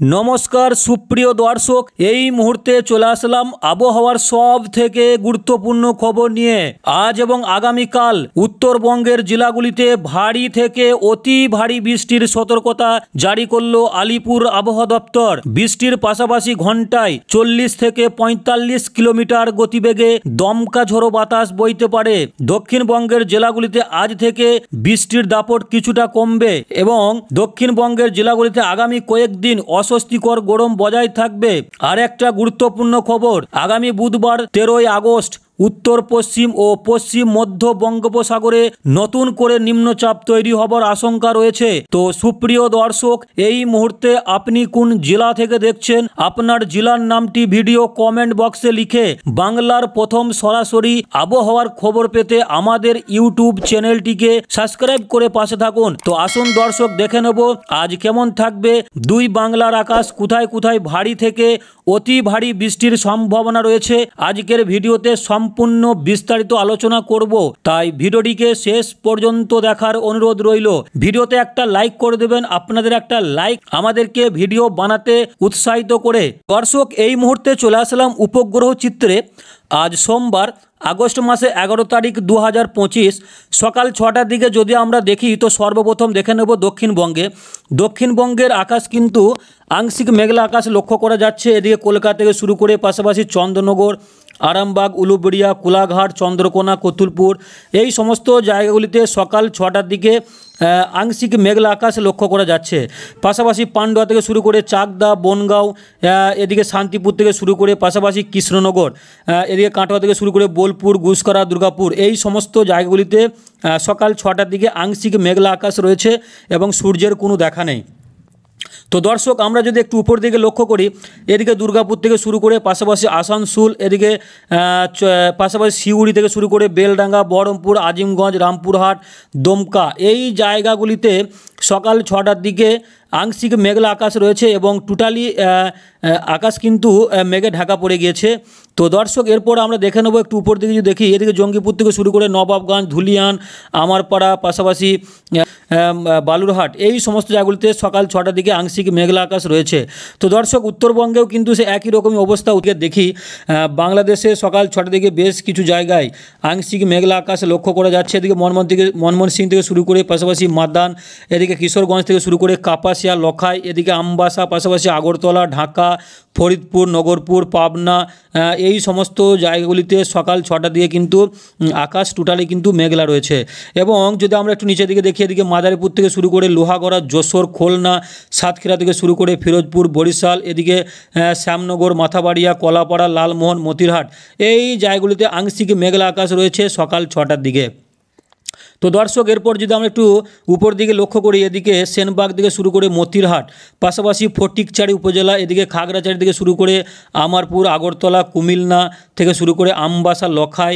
नमस्कार सुप्रिय दर्शक এই মুহূর্তে চলে আসলাম আবহাওয়ার সব থেকে গুরুত্বপূর্ণ খবর নিয়ে। আজ এবং আগামীকাল উত্তরবঙ্গের জেলাগুলিতে ভারী থেকে অতি ভারী বৃষ্টির সতর্কতা জারি করলো আলিপুর আবহাওয়া দপ্তর। বৃষ্টির পাশাপাশি ঘন্টায় 40 থেকে 45 কিলোমিটার গতিবেগে দমকা ঝোড়ো বাতাস বইতে পারে। দক্ষিণবঙ্গের জেলাগুলিতে আজ থেকে বৃষ্টির দাপট কিছুটা কমবে এবং দক্ষিণবঙ্গের জেলাগুলিতে আগামী কয়েকদিন অস্বস্তিকর গরম বজায় থাকবে। আর একটা গুরুত্বপূর্ণ খবর, আগামী বুধবার 13ই আগস্ট উত্তর পশ্চিম ও পশ্চিম মধ্য বঙ্গোপসাগরে নতুন করে নিম্নচাপ তৈরি হবার আশঙ্কা রয়েছে। তো সুপ্রিয় দর্শক, এই মুহূর্তে আপনি কোন জেলা থেকে দেখছেন, আপনার জেলার নামটি ভিডিও কমেন্ট বক্সে লিখে বাংলার প্রথম সরাসরি আবহাওয়ার খবর পেতে আমাদের ইউটিউব চ্যানেলটিকে সাবস্ক্রাইব করে পাশে থাকুন। তো আসুন দর্শক, দেখে নেব আজ কেমন থাকবে দুই বাংলার আকাশ, কোথায় কোথায় ভারী থেকে অতি ভারী বৃষ্টির সম্ভাবনা রয়েছে। আজকের ভিডিওতে সম্পূর্ণ বিস্তারিত আলোচনা করব, তাই ভিডিওটিকে শেষ পর্যন্ত দেখার অনুরোধ রইল। ভিডিওতে একটা লাইক করে দেবেন, আপনাদের একটা লাইক আমাদেরকে ভিডিও বানাতে উৎসাহিত করে। দর্শক, এই মুহূর্তে চলে আসলাম উপগ্রহ চিত্রে। আজ সোমবার আগস্ট মাসে 11 তারিখ 2025 সকাল 6টার দিকে যদি আমরা দেখি, তো সর্বপ্রথম দেখে নেব দক্ষিণবঙ্গের আকাশ কিন্তু আংশিক মেঘলা আকাশ লক্ষ্য করা যাচ্ছে। এদিকে কলকাতা থেকে শুরু করে পাশাপাশি চন্দ্রনগর, আরামবাগ, উলুবেড়িয়া, কোলাঘাট, চন্দ্রকোনা, কতুলপুর এই সমস্ত জায়গাগুলিতে সকাল 6টার দিকে আংশিক মেঘলা আকাশ লক্ষ্য করা যাচ্ছে। পাশাপাশি পান্ডুয়া থেকে শুরু করে চাকদা, বনগাঁও, এদিকে শান্তিপুর থেকে শুরু করে পাশাপাশি কৃষ্ণনগর, এদিকে কাটোয়া থেকে শুরু করে বোলপুর, গুসকরা, দুর্গাপুর এই সমস্ত জায়গাগুলিতে সকাল 6টার দিকে আংশিক মেঘলা আকাশ রয়েছে এবং সূর্যের কোনো দেখা নেই। তো দর্শক, আমরা যদি একটু উপর দিকে লক্ষ্য করি, এদিকে দুর্গাপুর থেকে শুরু করে পাশাপাশি আসানসোল, এদিকে পাশাপাশি সিউড়ি থেকে শুরু করে বেলডাঙ্গা, বহরমপুর, আজিমগঞ্জ, রামপুরহাট, দমকা এই জায়গাগুলিতে সকাল 6টার দিকে আংশিক মেঘলা আকাশ রয়েছে এবং টোটালি আকাশ কিন্তু মেঘে ঢাকা পড়ে গিয়েছে। তো দর্শক, এরপর আমরা দেখে নেব একটু উপর দিকে যদি দেখি, এদিকে জঙ্গিপুর থেকে শুরু করে নবাবগঞ্জ, ধুলিয়ান, আমারপাড়া, পাশাপাশি বালুরহাট এই সমস্ত জায়গাগুলিতে সকাল 6টার দিকে আংশিক মেঘলা আকাশ রয়েছে। তো দর্শক, উত্তরবঙ্গেও কিন্তু সে একই রকমই অবস্থা দেখি। বাংলাদেশে সকাল 6টার দিকে বেশ কিছু জায়গায় আংশিক মেঘলা আকাশ লক্ষ্য করা যাচ্ছে। এদিকে ময়মনসিংহ থেকে শুরু করে পাশাপাশি মাদান, এদিকে কিশোরগঞ্জ থেকে শুরু করে কাপাসিয়া, লখাই, এদিকে আমবাসা, পাশাপাশি আগরতলা, ঢাকা, ফরিদপুর, নগরপুর, পাবনা এই সমস্ত জায়গাগুলিতে সকাল 6টার দিকে কিন্তু আকাশ টোটালি কিন্তু মেঘলা রয়েছে। এবং যদি আমরা একটু নিচের দিকে দেখি, এদিকে মাদারীপুর থেকে শুরু করে লোহাগড়া, যশোর, খুলনা, সাতক্ষীরা থেকে শুরু করে ফিরোজপুর, বরিশাল, এদিকে শ্যামনগর, মাথাবাড়িয়া, কলাপাড়া, লালমোহন, মতিরহাট এই জায়গাগুলিতে আংশিক মেঘলা আকাশ রয়েছে সকাল 6টার দিকে। তো দর্শক, এরপর যদি আমরা একটু উপর দিকে লক্ষ্য করি, এদিকে সেনবাগ থেকে শুরু করে মতিরহাট, পাশাপাশি ফটিকচারি উপজেলা, এদিকে খাগড়াছড়ি থেকে শুরু করে আমারপুর, আগরতলা, কুমিল্লা থেকে শুরু করে আমবাসা, লখাই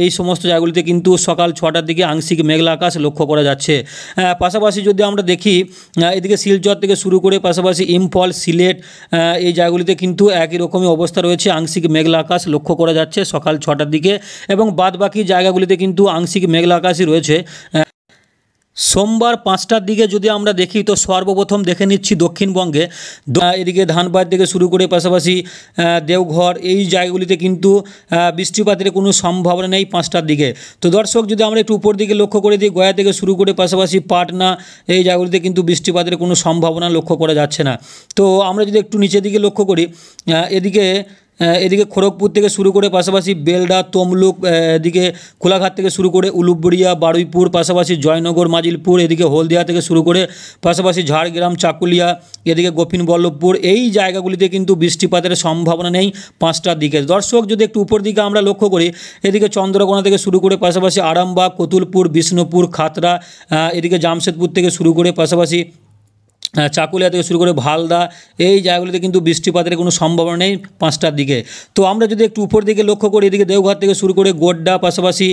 এই সমস্ত জায়গাগুলিতে কিন্তু সকাল 6টার দিকে আংশিক মেঘলা আকাশ লক্ষ্য করা যাচ্ছে। পাশাপাশি যদি আমরা দেখি, এদিকে শিলচর থেকে শুরু করে পাশাপাশি ইম্ফল, সিলেট এই জায়গাগুলিতে কিন্তু একই রকমই অবস্থা রয়েছে, আংশিক মেঘলা আকাশ লক্ষ্য করা যাচ্ছে সকাল 6টার দিকে এবং বাদবাকি জায়গাগুলিতে কিন্তু আংশিক মেঘলা আকাশই রয়েছে। সোমবার 5টার দিকে যদি আমরা দেখি, তো সর্বপ্রথম দেখে নিচ্ছি দক্ষিণবঙ্গে, এদিকে ধানবাদ থেকে শুরু করে পাশাপাশি দেওঘর এই জায়গাগুলিতে কিন্তু বৃষ্টিপাতের কোনো সম্ভাবনা নেই 5টার দিকে। তো দর্শক, যদি আমরা একটু উপর দিকে লক্ষ্য করে দিই, গয়া থেকে শুরু করে পাশাপাশি পাটনা এই জায়গাগুলিতে কিন্তু বৃষ্টিপাতের কোনো সম্ভাবনা লক্ষ্য করা যাচ্ছে না। তো আমরা যদি একটু নিচের দিকে লক্ষ্য করি, এদিকে খড়গপুর থেকে শুরু করে পাশাপাশি বেলডা, তমলুক, এদিকে কোলাঘাট থেকে শুরু করে উলুবেড়িয়া, বারুইপুর, পাশাপাশি জয়নগর, মাজিলপুর, এদিকে হলদিয়া থেকে শুরু করে পাশাপাশি ঝাড়গ্রাম, চাকুলিয়া, এদিকে গোপীনবল্লভপুর এই জায়গাগুলিতে কিন্তু বৃষ্টিপাতের সম্ভাবনা নেই 5টার দিকে। দর্শক, যদি একটু উপর দিকে আমরা লক্ষ্য করি, এদিকে চন্দ্রকোনা থেকে শুরু করে পাশাপাশি আরামবাগ, কতুলপুর, বিষ্ণুপুর, খাতড়া, এদিকে জামশেদপুর থেকে শুরু করে পাশাপাশি চাকুলিয়া থেকে শুরু করে ভালদা এই জায়গাগুলিতে কিন্তু বৃষ্টিপাতের কোনো সম্ভাবনা নেই 5টার দিকে। তো আমরা যদি একটু উপর দিকে লক্ষ্য করি, এদিকে দেওঘর থেকে শুরু করে গোড্ডা, পাশাপাশি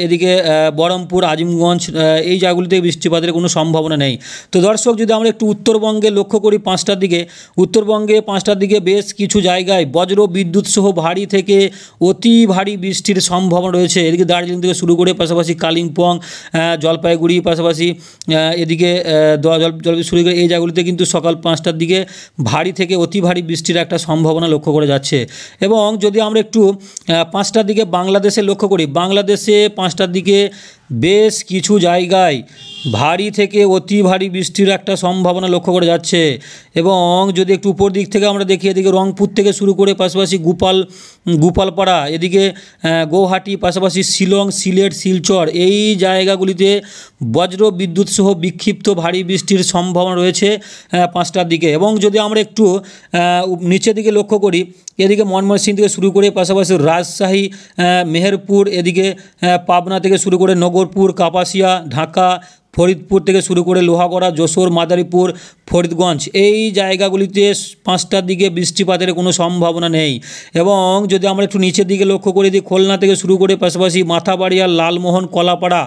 এদিকে বহরমপুর, আজিমগঞ্জ এই জায়গাগুলিতে বৃষ্টিপাতের কোনো সম্ভাবনা নেই। তো দর্শক, যদি আমরা একটু উত্তরবঙ্গে লক্ষ্য করি 5টার দিকে, উত্তরবঙ্গে 5টার দিকে বেশ কিছু জায়গায় বজ্র বিদ্যুৎ সহ ভারী থেকে অতি ভারী বৃষ্টির সম্ভাবনা রয়েছে। এদিকে দার্জিলিং থেকে শুরু করে পাশাপাশি কালিম্পং, জলপাইগুড়ি, পাশাপাশি এদিকে শুরু শিলিগুড়ি এই জায়গাগুলিতে কিন্তু সকাল 5টার দিকে ভারী থেকে অতি ভারী বৃষ্টির একটা সম্ভাবনা লক্ষ্য করা যাচ্ছে। এবং যদি আমরা একটু 5টার দিকে বাংলাদেশে লক্ষ্য করি, বাংলাদেশে 5টার দিকে বেশ কিছু জায়গায় ভারী থেকে অতি ভারী বৃষ্টির একটা সম্ভাবনা লক্ষ্য করা যাচ্ছে। এবং যদি একটু উপর দিক থেকে আমরা দেখি, এদিকে রংপুর থেকে শুরু করে পাশাপাশি গোপালপাড়া, এদিকে গৌহাটি, পাশাপাশি শিলং, সিলেট, শিলচর এই জায়গাগুলিতে বজ্র বিদ্যুৎ সহ বিক্ষিপ্ত ভারী বৃষ্টির সম্ভাবনা রয়েছে 5টার দিকে। এবং যদি আমরা একটু নিচের দিকে লক্ষ্য করি, এদিকে ময়মনসিংহ থেকে শুরু করে পাশাপাশি রাজশাহী, মেহেরপুর, এদিকে পাবনা থেকে শুরু করে নগরপুর, কাপাসিয়া, ঢাকা, ফরিদপুর থেকে শুরু করে লোহাগড়া, যশোর, মাদারীপুর, ফরিদগঞ্জ এই জায়গাগুলিতে 5টার দিকে বৃষ্টিপাতের কোনো সম্ভাবনা নেই। এবং যদি আমরা একটু নিচের দিকে লক্ষ্য করি, খুলনা থেকে শুরু করে পাশাপাশি মাথাবাড়িয়া, লালমোহন, কলাপাড়া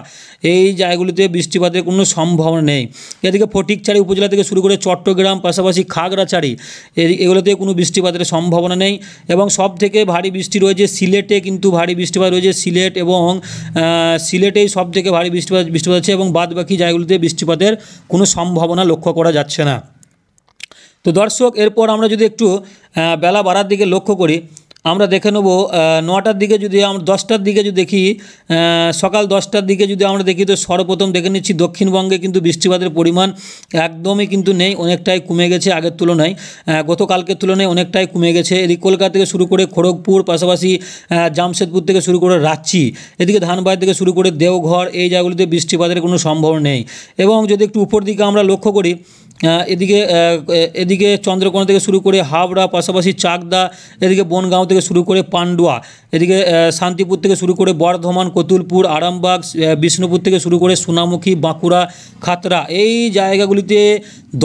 এই জায়গাগুলিতে বৃষ্টিপাতের কোনো সম্ভাবনা নেই। এদিকে ফটিকছড়ি উপজেলা থেকে শুরু করে চট্টগ্রাম, পাশাপাশি খাগড়াছড়ি এগুলোতে কোনো বৃষ্টিপাতের সম্ভাবনা নেই। এবং সব থেকে ভারী বৃষ্টি রয়েছে সিলেটে, কিন্তু ভারী বৃষ্টিপাত রয়েছে সিলেট এবং সিলেটেই সব থেকে ভারী বৃষ্টিপাত আছে এবং বাদবাকি জায়গাগুলিতে বৃষ্টিপাতের কোনো সম্ভাবনা লক্ষ্য করা যাচ্ছে না। তো দর্শক, এরপর আমরা যদি একটু বেলা বাড়ার দিকে লক্ষ্য করি, আমরা দেখে নেব 9টার দিকে, যদি আমরা 10টার দিকে যদি দেখি, সকাল 10টার দিকে যদি আমরা দেখি, তো সর্বপ্রথম দেখে নিচ্ছি দক্ষিণবঙ্গে কিন্তু বৃষ্টিপাতের পরিমাণ একদমই কিন্তু নেই, অনেকটাই কমে গেছে আগের তুলনায়, গতকালকের তুলনায় অনেকটাই কমে গেছে। এদিকে কলকাতা থেকে শুরু করে খড়গপুর, পাশাপাশি জামশেদপুর থেকে শুরু করে রাঁচি, এদিকে ধানবাদ থেকে শুরু করে দেওঘর এই জায়গাগুলিতে বৃষ্টিপাতের কোনো সম্ভাবনা নেই। এবং যদি একটু উপর দিকে আমরা লক্ষ্য করি, এদিকে চন্দ্রকোনা থেকে শুরু করে হাবড়া, পাশাপাশি চাকদা, এদিকে বনগাঁও থেকে শুরু করে পান্ডুয়া, এদিকে শান্তিপুর থেকে শুরু করে বর্ধমান, কতুলপুর, আরামবাগ, বিষ্ণুপুর থেকে শুরু করে সোনামুখী, বাঁকুড়া, খাতড়া এই জায়গাগুলিতে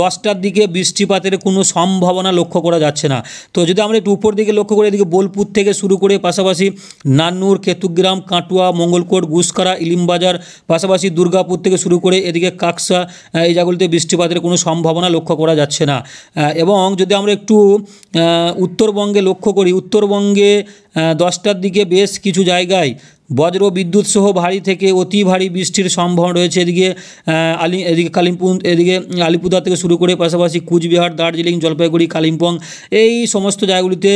10টার দিকে বৃষ্টিপাতের কোনো সম্ভাবনা লক্ষ্য করা যাচ্ছে না। তো যদি আমরা একটু উপর দিকে লক্ষ্য করি, এদিকে বোলপুর থেকে শুরু করে পাশাপাশি নান্নুর, কেতুগ্রাম, কাটুয়া, মঙ্গলকোট, গুসকারা, ইলিমবাজার, পাশাপাশি দুর্গাপুর থেকে শুরু করে এদিকে কাকসা এই জায়গাগুলিতে বৃষ্টিপাতের কোনো সম্ভাবনা লক্ষ্য করা যাচ্ছে না। এবং যদি আমরা একটু উত্তরবঙ্গে লক্ষ্য করি, উত্তরবঙ্গে 10টার দিকে বেশ কিছু জায়গায় বজ্র বিদ্যুৎ সহ ভারী থেকে অতি ভারী বৃষ্টির সম্ভাবনা রয়েছে। এদিকে কালিম্পং, এদিকে আলিপুরদুয়ার থেকে শুরু করে পাশাপাশি কুচবিহার, দার্জিলিং, জলপাইগুড়ি, কালিম্পং এই সমস্ত জায়গাগুলিতে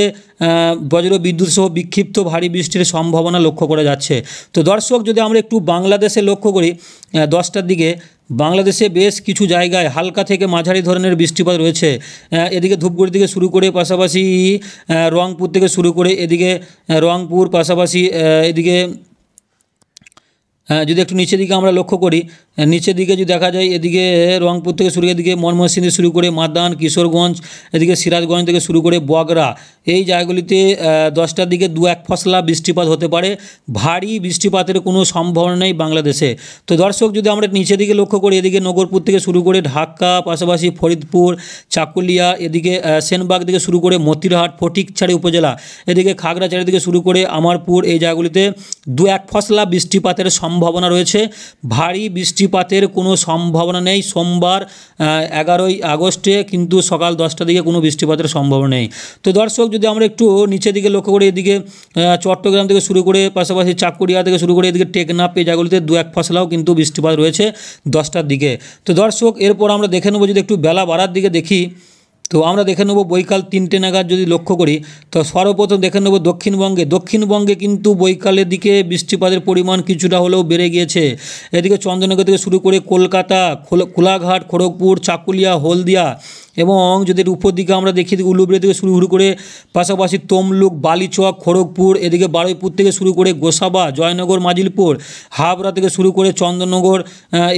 বজ্র বিদ্যুৎ সহ বিক্ষিপ্ত ভারী বৃষ্টির সম্ভাবনা লক্ষ্য করা যাচ্ছে। তো দর্শক, যদি আমরা একটু বাংলাদেশে লক্ষ্য করি, 10টার দিকে বাংলাদেশে বেশ কিছু জায়গায় হালকা থেকে মাঝারি ধরনের বৃষ্টিপাত রয়েছে। এদিকে ধূপগুড়ি থেকে শুরু করে পাশাপাশি রংপুর থেকে শুরু করে এদিকে রংপুর, পাশাপাশি এদিকে যদি একটু নিচের দিকে আমরা লক্ষ্য করি, নিচের দিকে যদি দেখা যায়, এদিকে রংপুর থেকে শুরু করে এদিকে ময়মনসিংহ থেকে শুরু করে মাদান, কিশোরগঞ্জ, এদিকে সিরাজগঞ্জ থেকে শুরু করে বগরা এই জায়গাগুলিতে 10টার দিকে 2-1 ফসলা বৃষ্টিপাত হতে পারে, ভারী বৃষ্টিপাতের কোনো সম্ভাবনা নেই বাংলাদেশে। তো দর্শক, যদি আমরা নিচের দিকে লক্ষ্য করি, এদিকে নগরপুর থেকে শুরু করে ঢাকা, পাশাপাশি ফরিদপুর, চাকুলিয়া, এদিকে সেনবাগ থেকে শুরু করে মতিরহাট, ফটিকছড়ি উপজেলা, এদিকে খাগড়াছড়ি থেকে শুরু করে আমারপুর এই জায়গাগুলিতে 2-1 ফসলা বৃষ্টিপাতের সম্ভাবনা রয়েছে, ভারী বৃষ্টিপাতের কোনো সম্ভাবনা নেই। সোমবার 11ই আগস্টে কিন্তু সকাল 10টার দিকে কোনো বৃষ্টিপাতের সম্ভাবনা নেই। তো দর্শক, যদি আমরা একটু নিচের দিকে লক্ষ্য করি, এদিকে চট্টগ্রাম থেকে শুরু করে পাশাপাশি চাকুরিয়া থেকে শুরু করে এদিকে টেকনাফ এই জায়গাগুলিতে 2-1 ফসলাও কিন্তু বৃষ্টিপাত রয়েছে 10টার দিকে। তো দর্শক, এরপর আমরা দেখে নেব, যদি একটু বেলা বাড়ার দিকে দেখি, তো আমরা দেখে নেব বৈকাল 3টে নাগাদ যদি লক্ষ্য করি, তো সর্বপ্রথম দেখে নেব দক্ষিণবঙ্গে কিন্তু বৈকালের দিকে বৃষ্টিপাতের পরিমাণ কিছুটা হলেও বেড়ে গিয়েছে। এদিকে চন্দ্রনগর থেকে শুরু করে কলকাতা, কোলাঘাট, খড়গপুর, চাকুলিয়া, হলদিয়া এবং যদি উপর দিকে আমরা দেখি, উলুবেড়িয়া থেকে শুরু করে পাশাপাশি তমলুক, বালিচক, খড়গপুর, এদিকে বারুইপুর থেকে শুরু করে গোসাবা, জয়নগর, মাজিলপুর, হাবড়া থেকে শুরু করে চন্দননগর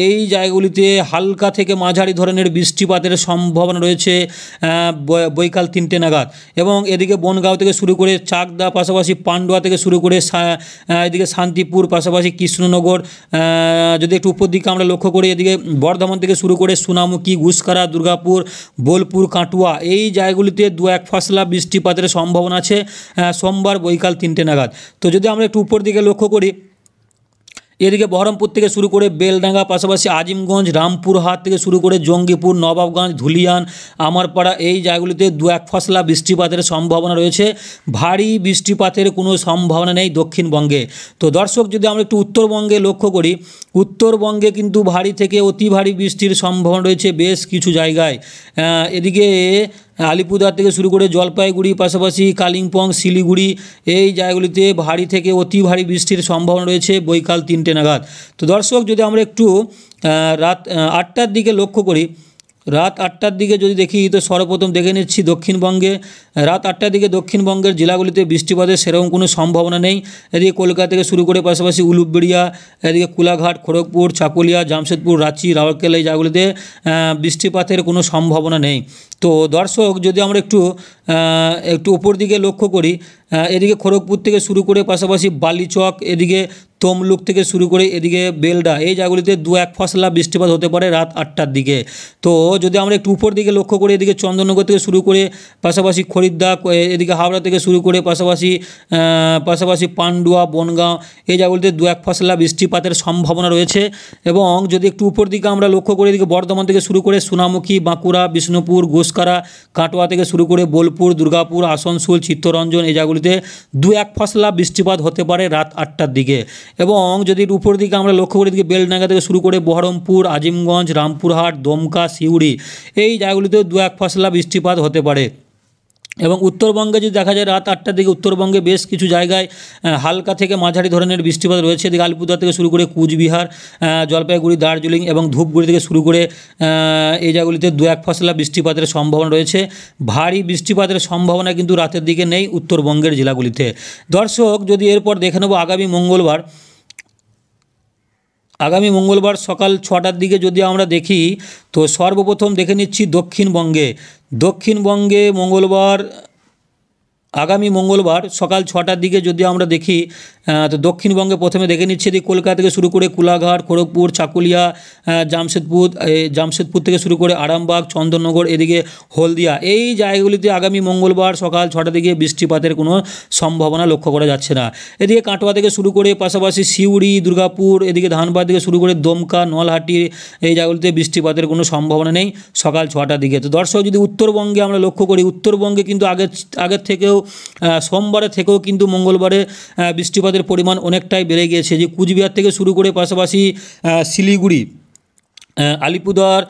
এই জায়গাগুলিতে হালকা থেকে মাঝারি ধরনের বৃষ্টিপাতের সম্ভাবনা রয়েছে বৈকাল 3টে নাগাদ। এবং এদিকে বনগাঁও থেকে শুরু করে চাকদা, পাশাপাশি পান্ডুয়া থেকে শুরু করে এদিকে শান্তিপুর, পাশাপাশি কৃষ্ণনগর, যদি একটু উপর দিকে আমরা লক্ষ্য করি, এদিকে বর্ধমান থেকে শুরু করে সোনামুখী, গুসকারা, দুর্গাপুর, বোলপুর, কাটুয়া এই জায়গাগুলিতে 2-1 ফসলা বৃষ্টিপাতের সম্ভাবনা আছে সোমবার বৈকাল 3টে নাগাদ। তো যদি আমরা একটু উপর দিকে লক্ষ্য করি, এদিকে বহরমপুর থেকে শুরু করে বেলডাঙ্গা, পাশাপাশি আজিমগঞ্জ, রামপুরহাট থেকে শুরু করে জঙ্গিপুর, নবাবগঞ্জ, ধুলিয়ান, আমারপাড়া এই জায়গাগুলিতে দু এক ফসলা বৃষ্টিপাতের সম্ভাবনা রয়েছে। ভারী বৃষ্টিপাতের কোনো সম্ভাবনা নেই দক্ষিণবঙ্গে। তো দর্শক, যদি আমরা একটু উত্তরবঙ্গে লক্ষ্য করি, উত্তরবঙ্গে কিন্তু ভারী থেকে অতি ভারী বৃষ্টির সম্ভাবনা রয়েছে বেশ কিছু জায়গায়। এদিকে আলিপুরদুয়ার থেকে শুরু করে জলপাইগুড়ি, পাশাপাশি কালিম্পং, শিলিগুড়ি এই জায়গাগুলিতে ভারী থেকে অতি ভারী বৃষ্টির সম্ভাবনা রয়েছে বৈকাল 3টে নাগাদ। তো দর্শক, যদি আমরা একটু রাত 8টার দিকে লক্ষ্য করি, রাত 8টার দিকে যদি দেখি, তো সর্বপ্রথম দেখে নিচ্ছি দক্ষিণবঙ্গে রাত 8টার দিকে দক্ষিণবঙ্গের জেলাগুলিতে বৃষ্টিপাতের সেরকম কোনো সম্ভাবনা নেই। এদিকে কলকাতা থেকে শুরু করে পাশাপাশি উলুবেড়িয়া, এদিকে কোলাঘাট, খড়গপুর, চাকুলিয়া, জামশেদপুর, রাঁচি, রাউরকেলা এই জায়গাগুলিতে বৃষ্টিপাতের কোনো সম্ভাবনা নেই। তো দর্শক, যদি আমরা একটু উপর দিকে লক্ষ্য করি, এদিকে খড়গপুর থেকে শুরু করে পাশাপাশি বালিচক, এদিকে তমলুক থেকে শুরু করে এদিকে বেলডা এই জায়গাগুলিতে দু এক ফসলা বৃষ্টিপাত হতে পারে রাত 8টার দিকে। তো যদি আমরা একটু উপর দিকে লক্ষ্য করি, এদিকে চন্দননগর থেকে শুরু করে পাশাপাশি খরিদ্দা, এদিকে হাওড়া থেকে শুরু করে পাশাপাশি পান্ডুয়া, বনগাঁও এই জায়গাগুলিতে দু এক ফসলা বৃষ্টিপাতের সম্ভাবনা রয়েছে। এবং যদি একটু উপর দিকে আমরা লক্ষ্য করি, এদিকে বর্ধমান থেকে শুরু করে সোনামুখী, বাঁকুড়া, বিষ্ণুপুর, ঘোষকারা, কাটোয়া থেকে শুরু করে বোলপুর, দুর্গাপুর, আসানসোল, চিত্তরঞ্জন এই জায়গাগুলিতে দু এক ফসলা বৃষ্টিপাত হতে পারে রাত 8টার দিকে। এবং যদি উপর দিকে আমরা লক্ষ্য করি, এদিকে বেলডাঙ্গা থেকে শুরু করে বহরমপুর, আজিমগঞ্জ, রামপুরহাট, দমকা, সিউড়ি এই জায়গাগুলিতেও দু এক ফসলা বৃষ্টিপাত হতে পারে। এবং উত্তরবঙ্গে যদি দেখা যায়, রাত 8টার দিকে উত্তরবঙ্গে বেশ কিছু জায়গায় হালকা থেকে মাঝারি ধরনের বৃষ্টিপাত রয়েছে। এদিকে আলিপুরদুয়ার থেকে শুরু করে কুচবিহার, জলপাইগুড়ি, দার্জিলিং এবং ধূপগুড়ি থেকে শুরু করে এই জায়গাগুলিতে দু এক ফসলা বৃষ্টিপাতের সম্ভাবনা রয়েছে। ভারী বৃষ্টিপাতের সম্ভাবনা কিন্তু রাতের দিকে নেই উত্তরবঙ্গের জেলাগুলিতে। দর্শক, যদি এরপর দেখে নেব আগামী মঙ্গলবার সকাল 6টার দিকে যদি আমরা দেখি, তো সর্বপ্রথম দেখে নিচ্ছি দক্ষিণবঙ্গে আগামী মঙ্গলবার সকাল 6টার দিকে যদি আমরা দেখি, তো দক্ষিণবঙ্গে প্রথমে দেখে নিচ্ছি এদিকে কলকাতা থেকে শুরু করে কোলাঘাট, খড়গপুর, চাকুলিয়া, জামশেদপুর থেকে শুরু করে আরামবাগ, চন্দননগর, এদিকে হলদিয়া এই জায়গাগুলিতে আগামী মঙ্গলবার সকাল 6টার দিকে বৃষ্টিপাতের কোনো সম্ভাবনা লক্ষ্য করা যাচ্ছে না। এদিকে কাটোয়া থেকে শুরু করে পাশাপাশি সিউড়ি, দুর্গাপুর, এদিকে ধানবাদ থেকে শুরু করে দমকা, নলহাটি এই জায়গাগুলিতে বৃষ্টিপাতের কোনো সম্ভাবনা নেই সকাল 6টার দিকে। তো দর্শক, যদি উত্তরবঙ্গে আমরা লক্ষ্য করি, উত্তরবঙ্গে কিন্তু আগের থেকেও সোমবারে থেকেও কিন্তু মঙ্গলবারে বৃষ্টিপাতের পরিমাণ অনেকটাই বেড়ে গিয়েছে। যে কুচবিহার থেকে শুরু করে পাশাপাশি শিলিগুড়ি, আলিপুরদুয়ার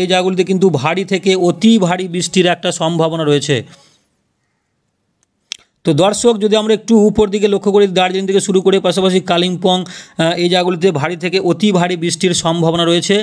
এই জায়গাগুলিতে কিন্তু ভারী থেকে অতি ভারী বৃষ্টির একটা সম্ভাবনা রয়েছে। তো দর্শক, যদি আমরা একটু উপর দিকে লক্ষ্য করি, দার্জিলিং থেকে শুরু করে পাশাপাশি কালিম্পং এই জায়গাগুলিতে ভারী থেকে অতি ভারী বৃষ্টির সম্ভাবনা রয়েছে।